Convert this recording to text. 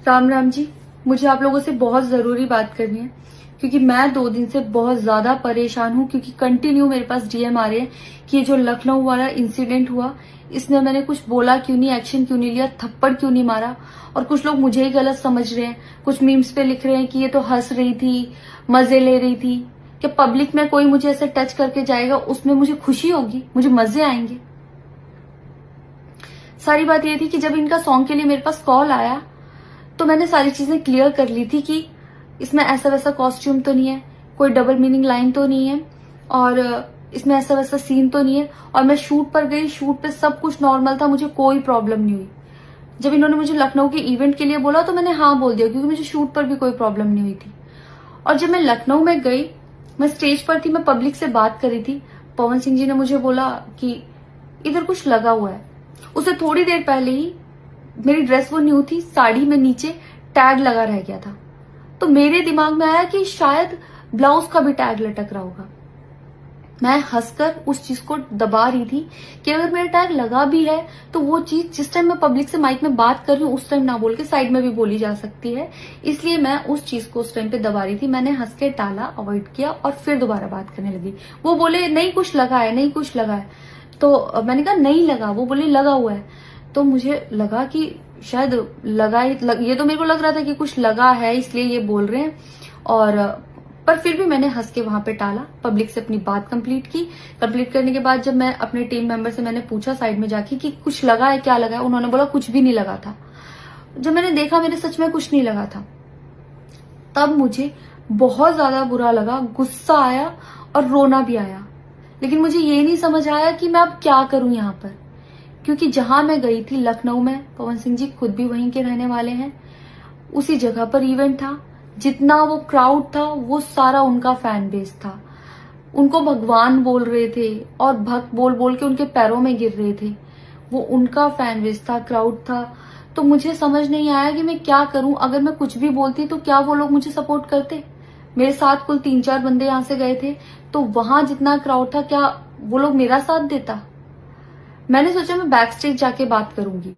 राम राम जी। मुझे आप लोगों से बहुत जरूरी बात करनी है क्योंकि मैं 2 दिन से बहुत ज्यादा परेशान हूँ क्योंकि कंटिन्यू मेरे पास डीएम आ रहे हैं कि ये जो लखनऊ वाला इंसिडेंट हुआ इसमें मैंने कुछ बोला क्यों नहीं, एक्शन क्यों नहीं लिया, थप्पड़ क्यों नहीं मारा। और कुछ लोग मुझे ही गलत समझ रहे हैं, कुछ मीम्स पे लिख रहे हैं कि ये तो हंस रही थी, मजे ले रही थी। कि पब्लिक में कोई मुझे ऐसे टच करके जाएगा उसमें मुझे खुशी होगी, मुझे मजे आएंगे। सारी बात ये थी कि जब इनका सॉन्ग के लिए मेरे पास कॉल आया तो मैंने सारी चीजें क्लियर कर ली थी कि इसमें ऐसा वैसा कॉस्ट्यूम तो नहीं है, कोई डबल मीनिंग लाइन तो नहीं है और इसमें ऐसा वैसा सीन तो नहीं है। और मैं शूट पर गई, शूट पे सब कुछ नॉर्मल था, मुझे कोई प्रॉब्लम नहीं हुई। जब इन्होंने मुझे लखनऊ के इवेंट के लिए बोला तो मैंने हाँ बोल दिया क्योंकि मुझे शूट पर भी कोई प्रॉब्लम नहीं हुई थी। और जब मैं लखनऊ में गई, मैं स्टेज पर थी, मैं पब्लिक से बात कर रही थी। पवन सिंह जी ने मुझे बोला कि इधर कुछ लगा हुआ है। उससे थोड़ी देर पहले ही मेरी ड्रेस वो न्यू थी, साड़ी में नीचे टैग लगा रह गया था। तो मेरे दिमाग में आया कि शायद ब्लाउज का भी टैग लटक रहा होगा। मैं हंसकर उस चीज को दबा रही थी कि अगर मेरा टैग लगा भी है तो वो चीज जिस टाइम मैं पब्लिक से माइक में बात कर रही हूँ उस टाइम ना बोल के साइड में भी बोली जा सकती है, इसलिए मैं उस चीज को उस टाइम पे दबा रही थी। मैंने हंस के टाला, अवॉइड किया और फिर दोबारा बात करने लगी। वो बोले नहीं कुछ लगा है, नहीं कुछ लगा है। तो मैंने कहा नहीं लगा, वो बोले लगा हुआ है। तो मुझे लगा कि शायद ये तो मेरे को लग रहा था कि कुछ लगा है इसलिए ये बोल रहे हैं। और पर फिर भी मैंने हंस के वहां पे टाला, पब्लिक से अपनी बात कंप्लीट की। कंप्लीट करने के बाद जब मैं अपने टीम मेंबर से मैंने पूछा साइड में जाके कि कुछ लगा है, क्या लगा है, उन्होंने बोला कुछ भी नहीं लगा था। जब मैंने देखा मेरे सच में कुछ नहीं लगा था, तब मुझे बहुत ज्यादा बुरा लगा, गुस्सा आया और रोना भी आया। लेकिन मुझे ये नहीं समझ आया कि मैं अब क्या करूं यहाँ पर, क्योंकि जहां मैं गई थी लखनऊ में, पवन सिंह जी खुद भी वहीं के रहने वाले हैं, उसी जगह पर इवेंट था। जितना वो क्राउड था वो सारा उनका फैन बेस था। उनको भगवान बोल रहे थे और भक्त बोल बोल के उनके पैरों में गिर रहे थे। वो उनका फैन बेस था, क्राउड था। तो मुझे समझ नहीं आया कि मैं क्या करूं। अगर मैं कुछ भी बोलती तो क्या वो लोग मुझे सपोर्ट करते। मेरे साथ कुल 3-4 बंदे यहां से गए थे, तो वहां जितना क्राउड था क्या वो लोग मेरा साथ देता। मैंने सोचा मैं बैक स्टेज जाके बात करूंगी।